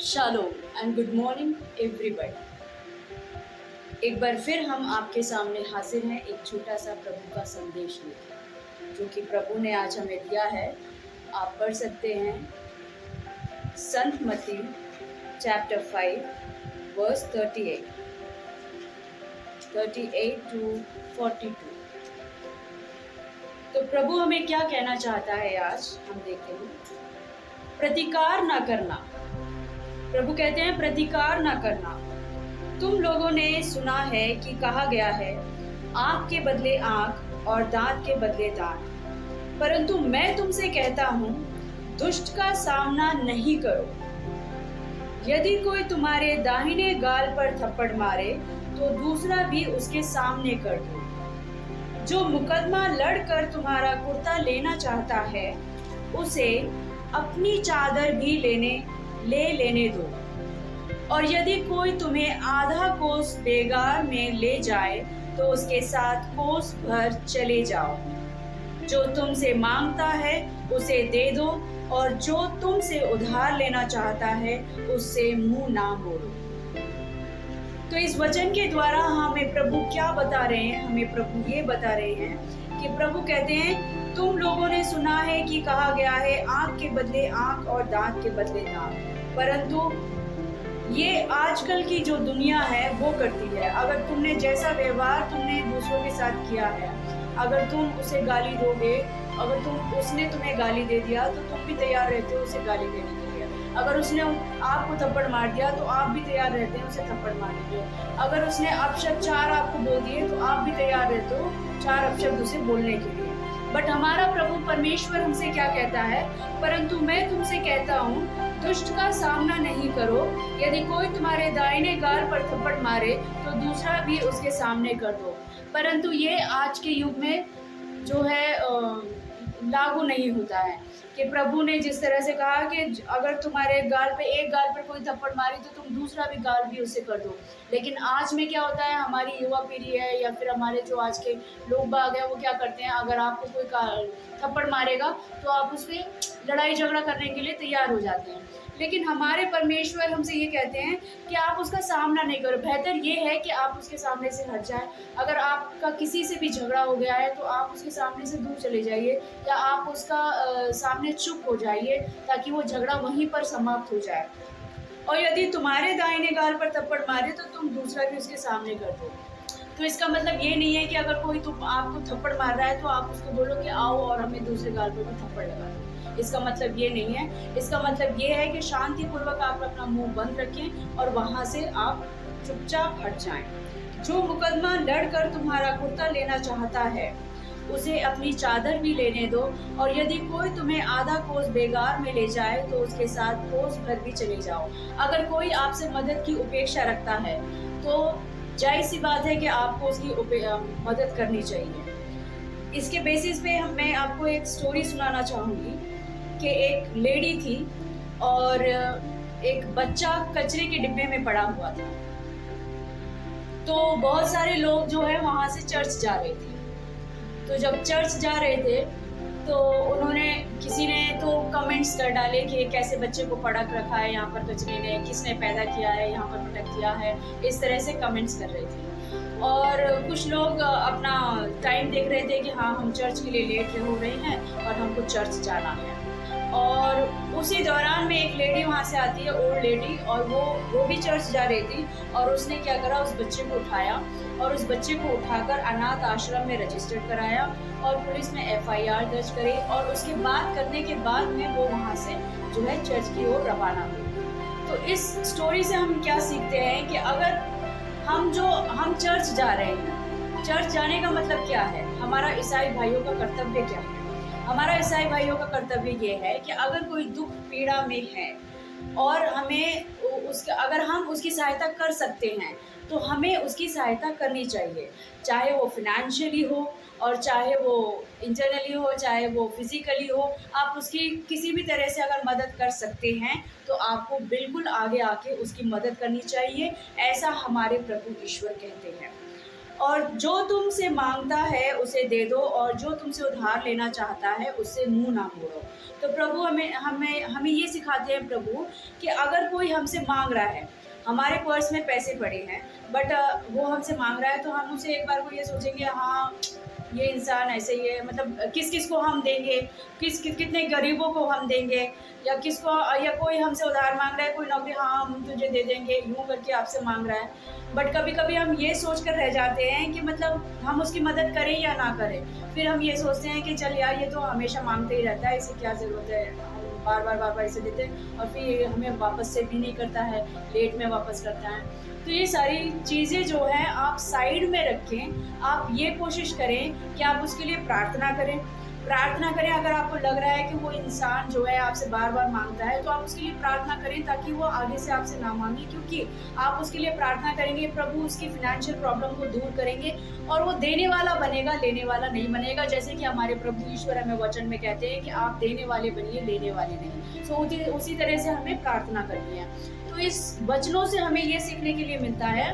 Shalom and good morning everybody. एक बार फिर हम आपके सामने हाजिर हैं एक छोटा सा प्रभु का संदेश लेकर, जो कि प्रभु ने आज हमें दिया है। आप पढ़ सकते हैं संत मत्ती चैप्टर 5 वर्स 38 टू 42। तो प्रभु हमें क्या कहना चाहता है आज हम देखते हैं। प्रतिकार ना करना। प्रभु कहते हैं प्रतिकार ना करना। तुम लोगों ने सुना है कि कहा गया है, आँख के बदले आँख और दांत के बदले दांत। परंतु मैं तुमसे कहता हूँ, दुष्ट का सामना नहीं करो। यदि कोई तुम्हारे दाहिने गाल पर थप्पड़ मारे तो दूसरा भी उसके सामने कर दो। जो मुकदमा लड़कर तुम्हारा कुर्ता लेना चाहता है, उसे अपनी चादर भी ले लेने दो। और यदि कोई तुम्हें आधा कोस बेगार में ले जाए तो उसके साथ कोस भर चले जाओ। जो तुमसे मांगता है उसे दे दो, और जो तुमसे उधार लेना चाहता है उससे मुंह ना मोड़ो। तो इस वचन के द्वारा हमें प्रभु क्या बता रहे हैं? हमें प्रभु ये बता रहे हैं कि प्रभु कहते हैं, तुम लोगों ने सुना है कि कहा गया है, आंख के बदले आंख और दांत के बदले दांत। परंतु ये आजकल की जो दुनिया है वो करती है। अगर तुमने जैसा व्यवहार तुमने दूसरों के साथ किया है, अगर तुम उसे गाली दोगे, अगर उसने तुम्हें गाली दे दिया तो तुम भी तैयार रहते हो उसे गाली देने के लिए। अगर उसने आपको थप्पड़ मार दिया तो आप भी तैयार रहते हैं उसे थप्पड़ मारने के लिए। अगर उसने अपशब्द 4 आपको बोल दिए तो आप भी तैयार रहते हो 4 अपशब्द उसे बोलने के लिए। बट हमारा प्रभु परमेश्वर हमसे क्या कहता है? परंतु मैं तुमसे कहता हूँ, दुष्ट का सामना नहीं करो। यदि कोई तुम्हारे दाहिने गाल पर थप्पड़ मारे तो दूसरा भी उसके सामने कर दो। परंतु ये आज के युग में जो है लागू नहीं होता है कि प्रभु ने जिस तरह से कहा कि अगर तुम्हारे एक गाल पर कोई थप्पड़ मारी तो तुम दूसरा भी गाल भी उसे कर दो। लेकिन आज में क्या होता है, हमारी युवा पीढ़ी है या फिर हमारे जो आज के लोग बाग हैं, वो क्या करते हैं, अगर आपको कोई थप्पड़ मारेगा तो आप उस पर लड़ाई झगड़ा करने के लिए तैयार हो जाते हैं। लेकिन हमारे परमेश्वर हमसे ये कहते हैं कि आप उसका सामना नहीं करो। बेहतर ये है कि आप उसके सामने से हट जाए। अगर आपका किसी से भी झगड़ा हो गया है तो आप उसके सामने से दूर चले जाइए, या आप उसका सामने चुप हो जाइए, ताकि वो झगड़ा वहीं पर समाप्त हो जाए। और यदि तुम्हारे दाहिने गाल पर थप्पड़ मारे तो तुम दूसरा भी उसके सामने कर दो। तो इसका मतलब ये नहीं है कि अगर कोई आपको थप्पड़ मार रहा है तो आप उसको बोलो कि आओ और हमें दूसरे गाल पर भी थप्पड़ लगा दो। इसका मतलब ये नहीं है। इसका मतलब ये है कि शांतिपूर्वक आप अपना मुंह बंद रखें और वहां से आप चुपचाप हट जाएं। जो मुकदमा लड़कर तुम्हारा कुर्ता लेना चाहता है, उसे अपनी चादर भी लेने दो। और यदि कोई तुम्हें आधा कोस बेगार में ले जाए तो उसके साथ कोस भर भी चले जाओ। अगर कोई आपसे मदद की उपेक्षा रखता है तो जाहिर सी बात है कि आपको उसकी मदद करनी चाहिए। इसके बेसिस पे मैं आपको एक स्टोरी सुनाना चाहूँगी कि एक लेडी थी और एक बच्चा कचरे के डिब्बे में पड़ा हुआ था। तो बहुत सारे लोग जो है वहाँ से चर्च जा रहे थे। तो जब चर्च जा रहे थे तो किसी ने तो कमेंट्स कर डाले कि कैसे बच्चे को पटक रखा है यहाँ पर कचरे ने, किसने पैदा किया है, यहाँ पर पटक दिया है, इस तरह से कमेंट्स कर रहे थे। और कुछ लोग अपना टाइम देख रहे थे कि हाँ, हम चर्च के लिए लेट हो रहे हैं और हमको चर्च जाना है। और उसी दौरान में एक लेडी वहाँ से आती है, ओल्ड लेडी, और वो भी चर्च जा रही थी। और उसने क्या करा, उस बच्चे को उठाया और उस बच्चे को उठाकर अनाथ आश्रम में रजिस्टर्ड कराया और पुलिस ने FIR दर्ज करी। और उसके बात करने के बाद में वो वहाँ से जो है चर्च की ओर रवाना हुई। तो इस स्टोरी से हम क्या सीखते हैं कि अगर हम चर्च जा रहे हैं, चर्च जाने का मतलब क्या है, हमारा ईसाई भाइयों का कर्तव्य क्या है? हमारा ईसाई भाइयों का कर्तव्य ये है कि अगर कोई दुख पीड़ा में है और अगर हम उसकी सहायता कर सकते हैं तो हमें उसकी सहायता करनी चाहिए, चाहे वो फिनेंशियली हो और चाहे वो इंटरनली हो, चाहे वो फिजिकली हो। आप उसकी किसी भी तरह से अगर मदद कर सकते हैं तो आपको बिल्कुल आगे आके उसकी मदद करनी चाहिए। ऐसा हमारे प्रभु ईश्वर कहते हैं। और जो तुमसे मांगता है उसे दे दो, और जो तुमसे उधार लेना चाहता है उससे मुंह ना मोड़ो। तो प्रभु हमें हमें हमें ये सिखाते हैं प्रभु कि अगर कोई हमसे मांग रहा है, हमारे पर्स में पैसे पड़े हैं, बट वो हमसे मांग रहा है, तो हम उसे एक बार को ये सोचेंगे, हाँ ये इंसान ऐसे ही है, मतलब किस किस को हम देंगे, कितने गरीबों को हम देंगे, या किसको, या कोई हमसे उधार मांग रहा है, कोई नौकरी, हाँ हम तुझे दे देंगे, यूँ करके आपसे मांग रहा है। बट कभी कभी हम ये सोच कर रह जाते हैं कि मतलब हम उसकी मदद करें या ना करें। फिर हम ये सोचते हैं कि चल यार ये तो हमेशा मांगते ही रहता है, इसे क्या ज़रूरत है, हम बार बार इसे देते हैं, और फिर हमें वापस से भी नहीं करता है, लेट में वापस करता है। तो ये सारी चीज़ें जो हैं आप साइड में रखें। आप ये कोशिश करें कि आप उसके लिए प्रार्थना करें। अगर आपको लग रहा है कि वो इंसान जो है आपसे बार बार मांगता है, तो आप उसके लिए प्रार्थना करें ताकि वो आगे से आपसे ना मांगे, क्योंकि आप उसके लिए प्रार्थना करेंगे, प्रभु उसकी फिनेंशियल प्रॉब्लम को दूर करेंगे, और वो देने वाला बनेगा, लेने वाला नहीं बनेगा। जैसे कि हमारे प्रभु ईश्वर हमें वचन में कहते हैं कि आप देने वाले बनिए, लेने वाले नहीं। तो उसी तरह से हमें प्रार्थना करनी है। तो इस वचनों से हमें ये सीखने के लिए मिलता है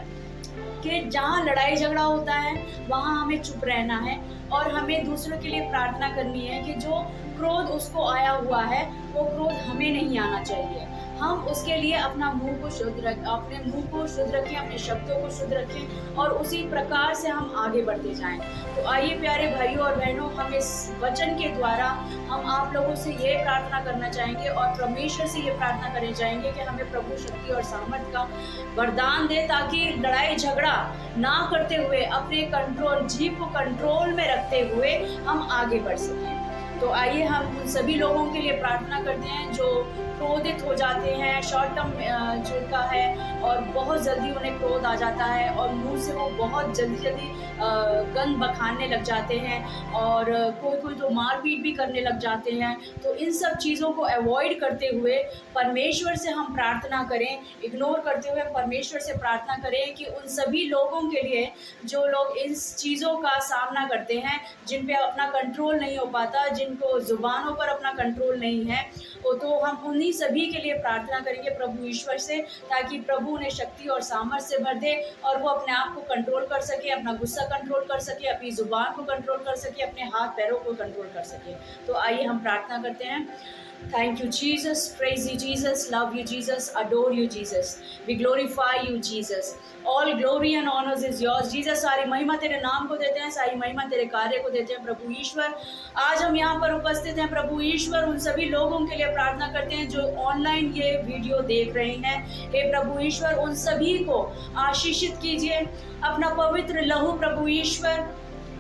कि जहाँ लड़ाई झगड़ा होता है वहाँ हमें चुप रहना है, और हमें दूसरों के लिए प्रार्थना करनी है कि जो क्रोध उसको आया हुआ है वो क्रोध हमें नहीं आना चाहिए। हम उसके लिए अपने मुंह को शुद्ध रखें, अपने शब्दों को शुद्ध रखें, और उसी प्रकार से हम आगे बढ़ते जाएं। तो आइए प्यारे भाइयों और बहनों, हम इस वचन के द्वारा हम आप लोगों से ये प्रार्थना करना चाहेंगे, और परमेश्वर से ये प्रार्थना करना चाहेंगे कि हमें प्रभु शक्ति और सामर्थ का वरदान दे, ताकि लड़ाई झगड़ा ना करते हुए अपने जीभ को कंट्रोल में रखते हुए हम आगे बढ़ सकें। तो आइए हम उन सभी लोगों के लिए प्रार्थना करते हैं जो क्रोधित हो जाते हैं, शॉर्ट टर्म जिनका है, और बहुत जल्दी उन्हें क्रोध आ जाता है, और मुंह से वो बहुत जल्दी गंद बखाने लग जाते हैं, और कोई तो मारपीट भी करने लग जाते हैं। तो इन सब चीज़ों को अवॉइड करते हुए परमेश्वर से हम प्रार्थना करें, इग्नोर करते हुए परमेश्वर से प्रार्थना करें कि उन सभी लोगों के लिए जो लोग इन चीज़ों का सामना करते हैं, जिन पे अपना कंट्रोल नहीं हो पाता, जिनको ज़ुबानों पर अपना कंट्रोल नहीं है, तो हम उन्हीं सभी के लिए प्रार्थना करेंगे प्रभु ईश्वर से, ताकि प्रभु उन्हें शक्ति और सामर्थ्य से भर दे, और वो अपने आप को कंट्रोल कर सके, अपना गुस्सा कंट्रोल कर सके, अपनी ज़ुबान को कंट्रोल कर सके, अपने हाथ पैरों को कंट्रोल कर सके। तो आइए हम प्रार्थना करते हैं। Thank you, Jesus. Praise you, Jesus. Love you, Jesus. Adore you, Jesus. We glorify you, Jesus. All glory and honors is yours, Jesus. सारी महिमा तेरे नाम को देते हैं, सारी महिमा तेरे कार्य को देते हैं प्रभु ईश्वर। आज हम यहाँ पर उपस्थित हैं प्रभु ईश्वर, उन सभी लोगों के लिए प्रार्थना करते हैं जो ऑनलाइन ये वीडियो देख रहे हैं। हे प्रभु ईश्वर, उन सभी को आशीषित कीजिए, अपना पवित्र लहू प्रभु ईश्वर,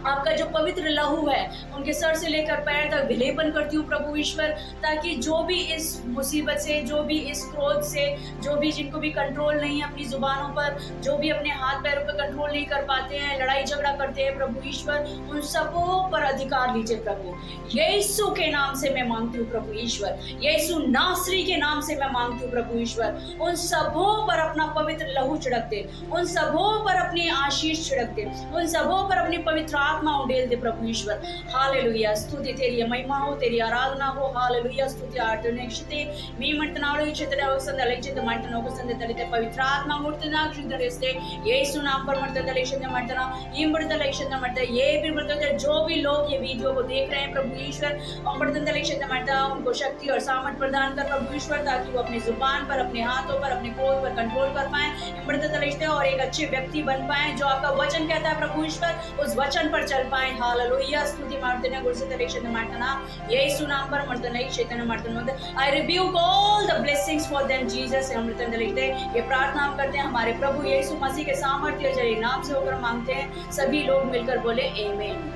आपका जो पवित्र लहू है उनके सर से लेकर पैर तक विलेपन करती हूँ प्रभु ईश्वर, ताकि जो भी इस मुसीबत से, जो भी इस क्रोध से, जो भी जिनको भी कंट्रोल नहीं है अपनी जुबानों पर, जो भी अपने हाथ पैरों पर कंट्रोल नहीं कर पाते हैं, लड़ाई झगड़ा करते हैं प्रभु ईश्वर, उन सबों पर अधिकार लीजिए प्रभु। यीशु के नाम से मैं मांगती हूँ प्रभु ईश्वर, यीशु नासरी के नाम से मैं मांगती हूँ प्रभु ईश्वर, उन सबों पर अपना पवित्र लहू छिड़क दे, उन सबों पर अपनी आशीष छिड़क दे, उन सबों पर अपनी पवित्र आत्मा उड़ेल दे प्रभु ईश्वर। हालेलुया, स्तुति तेरी महिमा हो, तेरी आराधना हो। हालेलुया, स्तुति आर्तनेक्षते मी मंतनालो चित्र संदले चित्र मंतनो को संदले पवित्र आत्मा मूर्तना चित्रस्ते यीशु नाम पर मंतले चित्र मंतना इंबड़तले चित्र मंता ये भी मंतले जो भी लोग ये वीडियो को देख रहे हैं प्रभु ईश्वर, मंतले चित्र मंता उनको शक्ति और सामर्थ प्रदान कर प्रभु ईश्वर, ताकि वो अपनी जुबान पर, अपने हाथों पर, अपने क्रोध पर कंट्रोल कर पाए, इंबड़तले चित्र और एक अच्छे व्यक्ति बन पाए, जो आपका वचन कहता है प्रभु ईश्वर, उस वचन पर चल पाए। हालेलुया, स्तुति मार्तने गुरसे तलेशन मार्तना यीशु नाम पर मर्दन चेतन मर्दन I rebuke all the blessings for them Jesus. अमृतन दलिते ये प्रार्थना हम करते हैं हमारे प्रभु यीशु मसीह के सामर्थ्य जरिए नाम से होकर मांगते हैं। सभी लोग मिलकर बोले आमीन।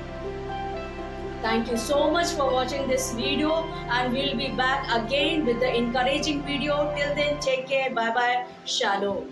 Thank you so much for watching this video, and we'll be back again with the encouraging video. Till then, take care. Bye bye. Shalom.